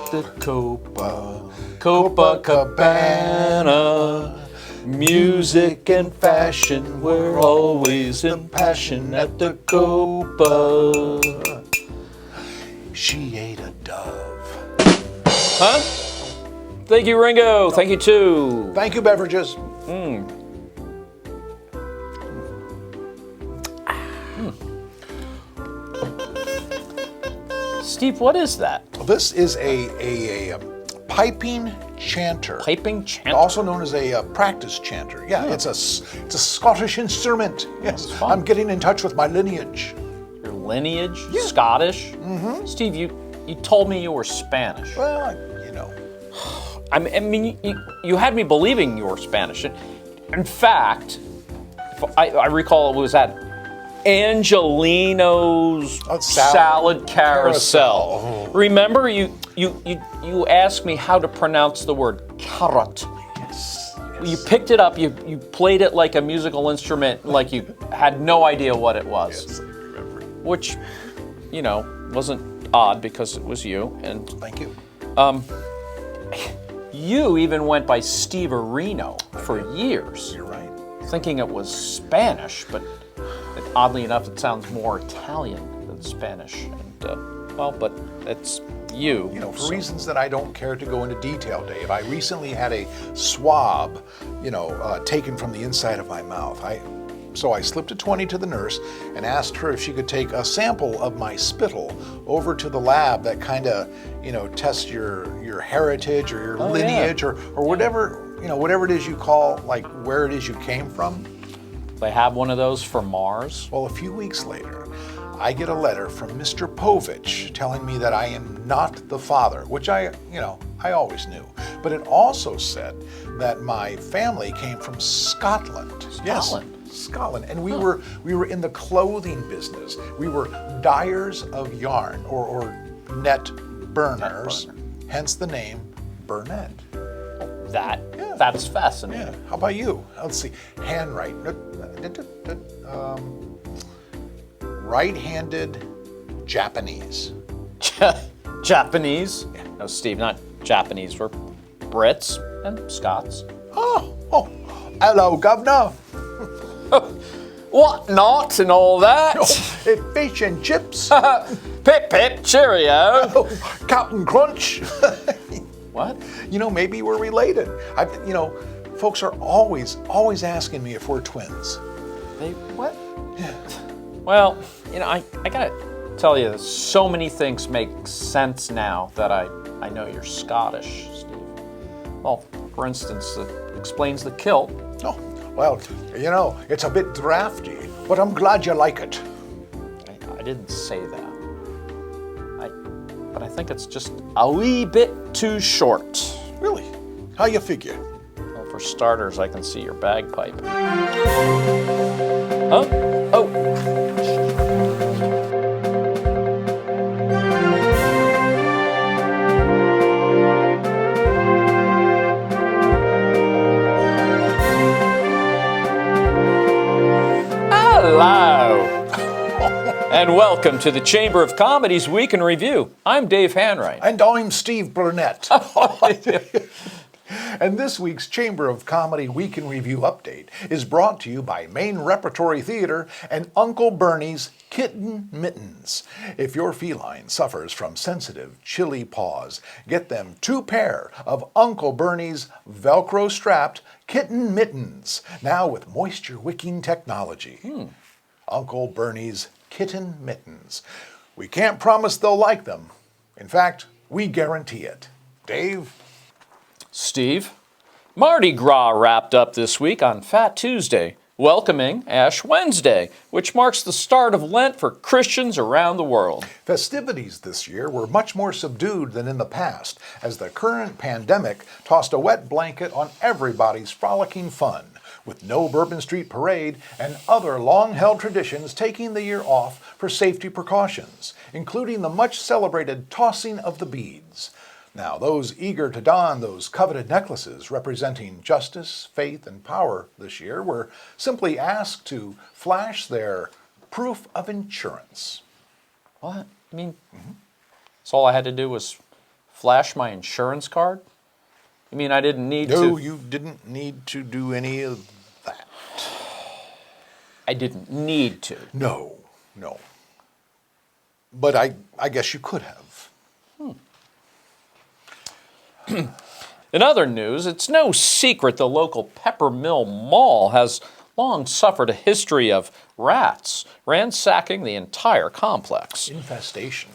the Copacabana. Music and fashion, we're always in passion at the Copa. She ate a dove. Huh? Thank you, Ringo. Thank you, too. Thank you, beverages. Steve, what is that? This is a piping chanter. Piping chanter? Also known as a practice chanter. Yeah, it's a Scottish instrument. Yes, I'm getting in touch with my lineage. Your lineage? Yeah. Scottish? Mm-hmm. Steve, you told me you were Spanish. Well, you know. I mean, you had me believing you were Spanish. In fact, I recall it was at Angelino's Salad Carousel. Oh. Remember, you asked me how to pronounce the word carrot. Yes. You picked it up, you played it like a musical instrument, like you had no idea what it was. Yes, I remember. Which, wasn't odd because it was you. And Thank you. you even went by Steve Areno for years. You're right. Thinking it was Spanish, but oddly enough, it sounds more Italian than Spanish. And but it's you. For reasons that I don't care to go into detail, Dave, I recently had a swab, taken from the inside of my mouth. So I slipped a 20 to the nurse and asked her if she could take a sample of my spittle over to the lab that kind of, tests your heritage or your lineage or whatever, whatever it is you call, like where it is you came from. They have one of those for Mars. Well, a few weeks later, I get a letter from Mr. Povich telling me that I am not the father, which I always knew. But it also said that my family came from Scotland. Scotland? Yes, Scotland. And we were in the clothing business. We were dyers of yarn or net burners, hence the name Burnett. That's fascinating. Yeah. How about you? Let's see. Handwriting. Right-handed Japanese. Japanese? Yeah. No, Steve, not Japanese. We're Brits and Scots. Oh, hello, Governor. What not and all that? Fish and chips. Pip pip, cheerio. Captain Crunch. What? Maybe we're related. Folks are always asking me if we're twins. They what? Yeah. Well, I gotta tell you, so many things make sense now that I know you're Scottish, Steve. Well, for instance, it explains the kilt. Oh, well, it's a bit drafty, but I'm glad you like it. I didn't say that. But I think it's just a wee bit too short. Really? How you figure? Well, for starters, I can see your bagpipe. Huh? Oh. Hello. And welcome to the Chamber of Comedy's Week in Review. I'm Dave Hanwright. And I'm Steve Burnett. And this week's Chamber of Comedy Week in Review update is brought to you by Maine Repertory Theater and Uncle Bernie's Kitten Mittens. If your feline suffers from sensitive, chilly paws, get them 2 pair of Uncle Bernie's Velcro-strapped Kitten Mittens, now with moisture-wicking technology. Uncle Bernie's Kitten Mittens. We can't promise they'll like them. In fact, we guarantee it. Dave? Steve? Mardi Gras wrapped up this week on Fat Tuesday, welcoming Ash Wednesday, which marks the start of Lent for Christians around the world. Festivities this year were much more subdued than in the past, as the current pandemic tossed a wet blanket on everybody's frolicking fun, with no Bourbon Street Parade and other long-held traditions taking the year off for safety precautions, including the much-celebrated tossing of the beads. Now, those eager to don those coveted necklaces representing justice, faith, and power this year were simply asked to flash their proof of insurance. What? I mean, so all I had to do was flash my insurance card? You mean I didn't need No, to? you didn't need to do any of that. I didn't need to. No, no. But I guess you could have. In other news, it's no secret the local Peppermill Mall has long suffered a history of rats ransacking the entire complex. Infestation.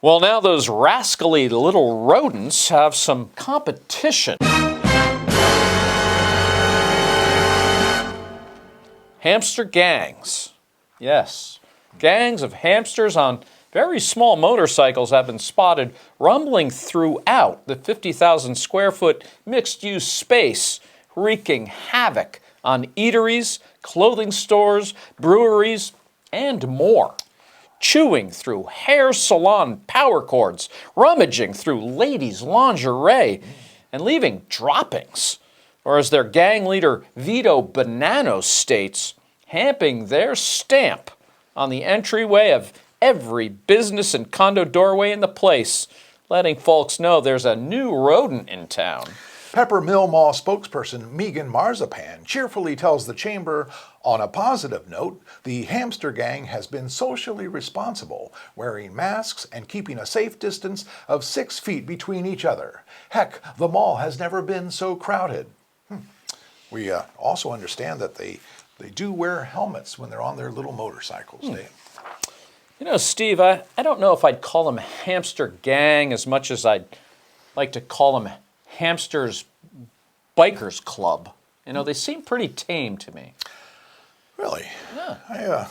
Well, now those rascally little rodents have some competition. Hamster gangs. Yes, gangs of hamsters on very small motorcycles have been spotted rumbling throughout the 50,000 square foot mixed-use space, wreaking havoc on eateries, clothing stores, breweries, and more. Chewing through hair salon power cords, rummaging through ladies' lingerie, and leaving droppings. Or as their gang leader Vito Bonanno states, hamping their stamp on the entryway of every business and condo doorway in the place, letting folks know there's a new rodent in town. Peppermill Mall spokesperson Megan Marzipan cheerfully tells the chamber, on a positive note, the hamster gang has been socially responsible, wearing masks and keeping a safe distance of 6 feet between each other. Heck, the mall has never been so crowded. We also understand that they do wear helmets when they're on their little motorcycles, Dave. You know, Steve, I don't know if I'd call them hamster gang as much as I'd like to call them hamsters bikers club. You know, they seem pretty tame to me. Really? Yeah.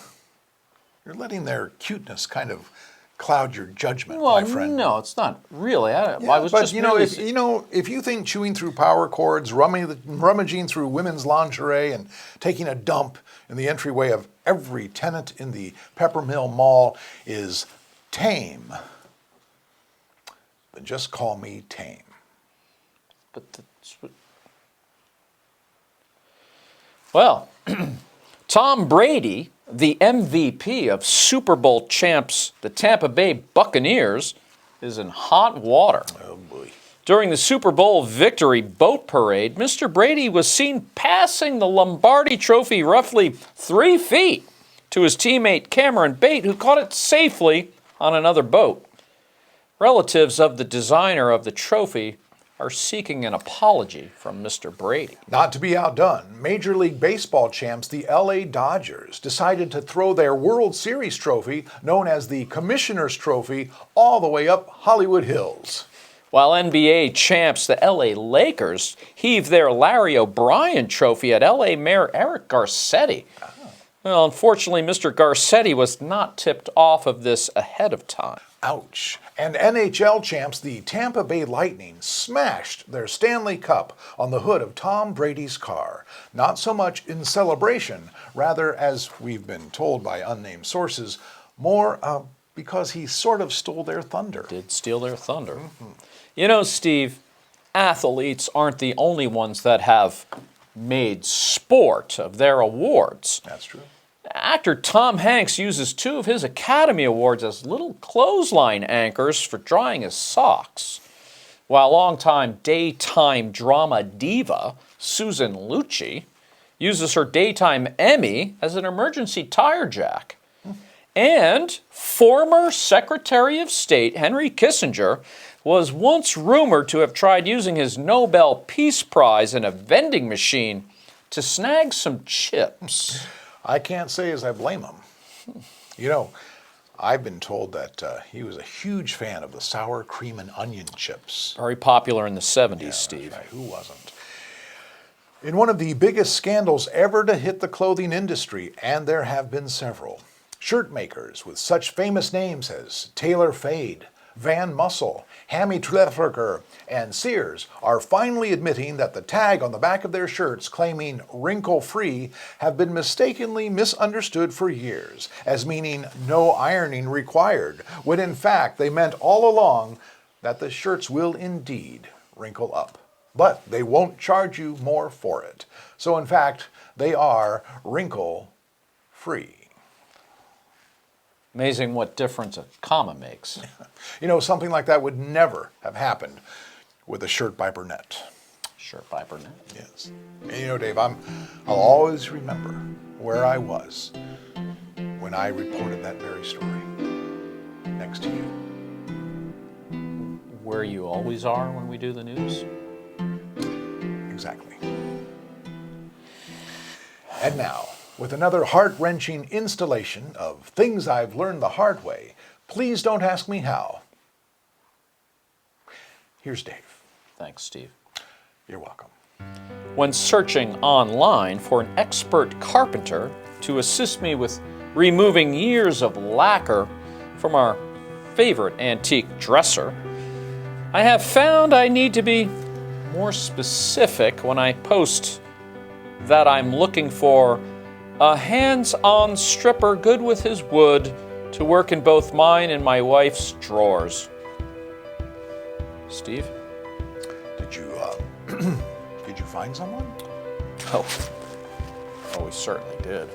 You're letting their cuteness kind of cloud your judgment, Well, my friend. no, it's not really. I was but just you know, really... if you think chewing through power cords, rummaging through women's lingerie, and taking a dump in the entryway of every tenant in the Peppermill Mall is tame, then just call me tame. But that's what... Well, Tom Brady, the MVP of Super Bowl champs, the Tampa Bay Buccaneers, is in hot water. Oh boy. During the Super Bowl victory boat parade, Mr. Brady was seen passing the Lombardi Trophy roughly 3 feet to his teammate Cameron Bate, who caught it safely on another boat. Relatives of the designer of the trophy are seeking an apology from Mr. Brady. Not to be outdone, Major League Baseball champs, the LA Dodgers, decided to throw their World Series trophy, known as the Commissioner's Trophy, all the way up Hollywood Hills. While NBA champs, the LA Lakers, heave their Larry O'Brien trophy at LA Mayor Eric Garcetti. Well, unfortunately, Mr. Garcetti was not tipped off of this ahead of time. Ouch. And NHL champs, the Tampa Bay Lightning, smashed their Stanley Cup on the hood of Tom Brady's car. Not so much in celebration, rather, as we've been told by unnamed sources, more because he sort of stole their thunder. Did steal their thunder. You know, Steve, athletes aren't the only ones that have made sport of their awards. That's true. Actor Tom Hanks uses 2 of his Academy Awards as little clothesline anchors for drying his socks, while longtime daytime drama diva Susan Lucci uses her daytime Emmy as an emergency tire jack. And former Secretary of State Henry Kissinger was once rumored to have tried using his Nobel Peace Prize in a vending machine to snag some chips. I can't say as I blame him. You know, I've been told that he was a huge fan of the sour cream and onion chips. Very popular in the 70s, Steve. Right, who wasn't? In one of the biggest scandals ever to hit the clothing industry, and there have been several, shirt makers with such famous names as Taylor Fade, Van Mussel, Hammy Trefferker, and Sears are finally admitting that the tag on the back of their shirts claiming wrinkle-free have been mistakenly misunderstood for years as meaning no ironing required, when in fact they meant all along that the shirts will indeed wrinkle up. But they won't charge you more for it. So in fact, they are wrinkle-free. Amazing what difference a comma makes. You know, something like that would never have happened with a shirt by Burnett. Shirt by Burnett. Yes. And you know, Dave, I'll always remember where I was when I reported that very story next to you. Where you always are when we do the news. Exactly. And now, with another heart-wrenching installation of Things I've Learned the Hard Way, please don't ask me how. Here's Dave. Thanks, Steve. You're welcome. When searching online for an expert carpenter to assist me with removing years of lacquer from our favorite antique dresser, I have found I need to be more specific when I post that I'm looking for a hands-on stripper good with his wood to work in both mine and my wife's drawers. Steve? Did you, did you find someone? Oh, we certainly did.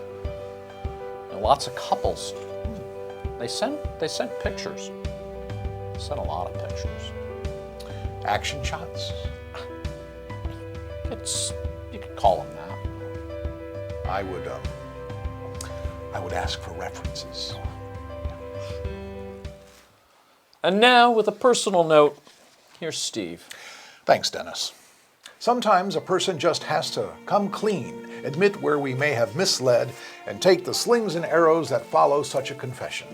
And lots of couples. They sent pictures. They sent a lot of pictures. Action shots? You could call them that. I would ask for references. And now, with a personal note, here's Steve. Thanks, Dennis. Sometimes a person just has to come clean, admit where we may have misled, and take the slings and arrows that follow such a confession.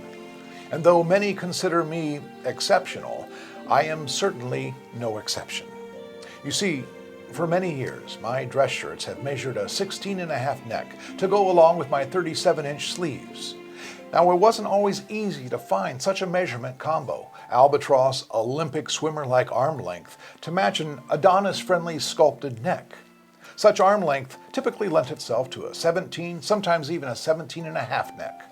And though many consider me exceptional, I am certainly no exception. You see, for many years, my dress shirts have measured a 16.5 neck to go along with my 37-inch sleeves. Now, it wasn't always easy to find such a measurement combo, albatross Olympic swimmer-like arm length, to match an Adonis-friendly sculpted neck. Such arm length typically lent itself to a 17, sometimes even a 17.5 neck.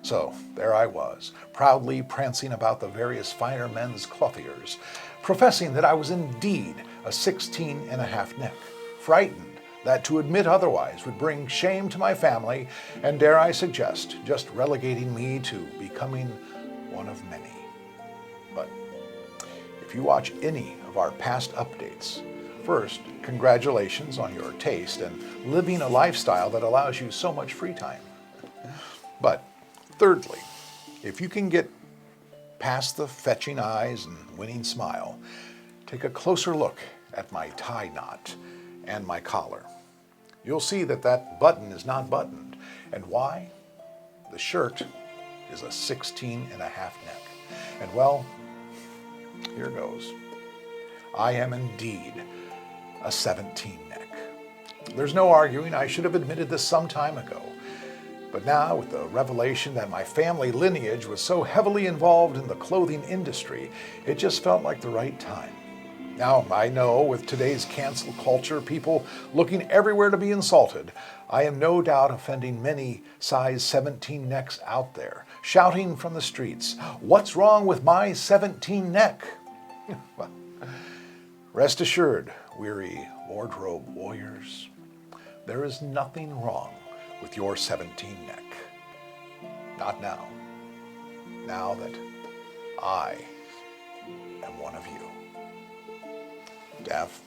So there I was, proudly prancing about the various finer men's clothiers, professing that I was indeed a 16.5 neck, frightened that to admit otherwise would bring shame to my family, and dare I suggest, just relegating me to becoming one of many. But if you watch any of our past updates, first, congratulations on your taste and living a lifestyle that allows you so much free time. But thirdly, if you can get past the fetching eyes and winning smile, take a closer look at my tie knot and my collar. You'll see that that button is not buttoned. And why? The shirt is a 16.5 neck. And well, here goes. I am indeed a 17 neck. There's no arguing, I should have admitted this some time ago. But now, with the revelation that my family lineage was so heavily involved in the clothing industry, it just felt like the right time. Now, I know with today's cancel culture, people looking everywhere to be insulted, I am no doubt offending many size 17 necks out there, shouting from the streets, "What's wrong with my 17 neck?" Well, rest assured, weary wardrobe warriors, there is nothing wrong with your 17 neck. Not now. Now that I am one of you. Dav.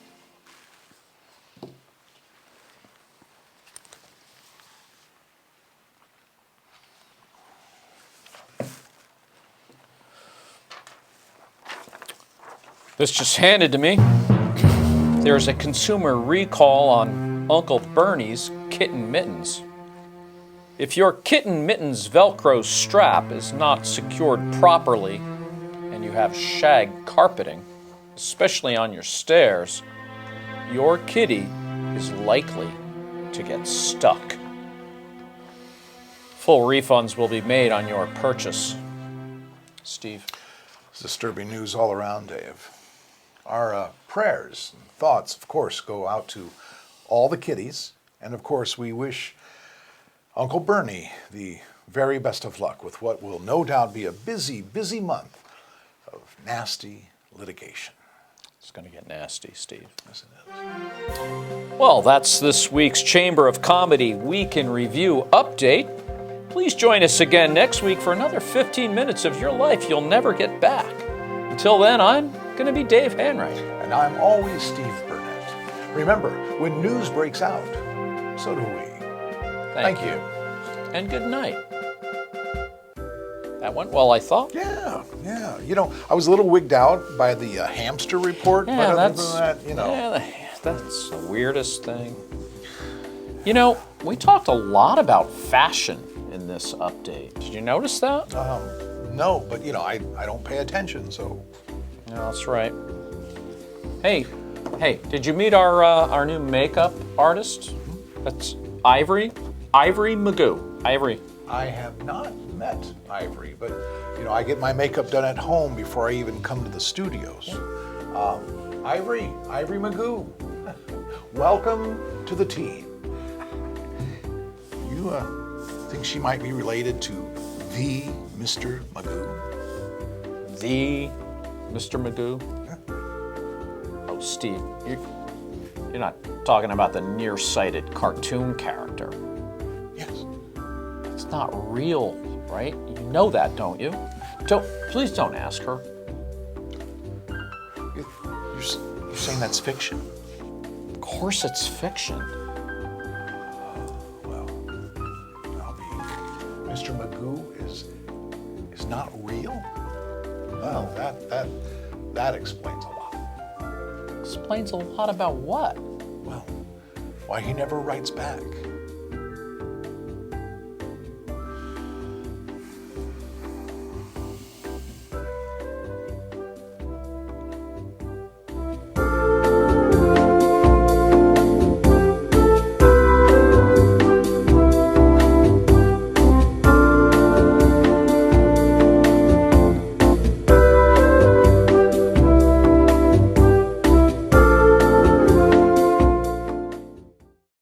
This just handed to me. There's a consumer recall on Uncle Bernie's kitten mittens. If your kitten mittens Velcro strap is not secured properly and you have shag carpeting, especially on your stairs, your kitty is likely to get stuck. Full refunds will be made on your purchase. Steve. It's disturbing news all around, Dave. Our prayers and thoughts, of course, go out to all the kitties, and of course we wish Uncle Bernie the very best of luck with what will no doubt be a busy, busy month of nasty litigation. It's going to get nasty, Steve. Yes, it is. Well, that's this week's Chamber of Comedy Week in Review update. Please join us again next week for another 15 minutes of your life you'll never get back. Until then, I'm going to be Dave Hanright. And I'm always Steve Burnett. Remember, when news breaks out, so do we. Thank you. And good night. That went well, I thought. Yeah. You know, I was a little wigged out by the hamster report, but other than that, you know. Yeah, that's the weirdest thing. You know, we talked a lot about fashion in this update. Did you notice that? No, but you know, I don't pay attention, so. No, that's right. Hey, did you meet our new makeup artist? That's Ivory Magoo. Ivory. I have not met Ivory, but you know, I get my makeup done at home before I even come to the studios. Ivory Magoo, welcome to the team. You think she might be related to the Mr. Magoo? The Mr. Magoo? Yeah. Oh, Steve, you're not talking about the nearsighted cartoon character. Yes. It's not real, right? You know that, don't you? Please don't ask her. You're saying that's fiction? Of course it's fiction. Well, Mr. Magoo is not real? Well, that explains a lot. Explains a lot about what? Well, why he never writes back.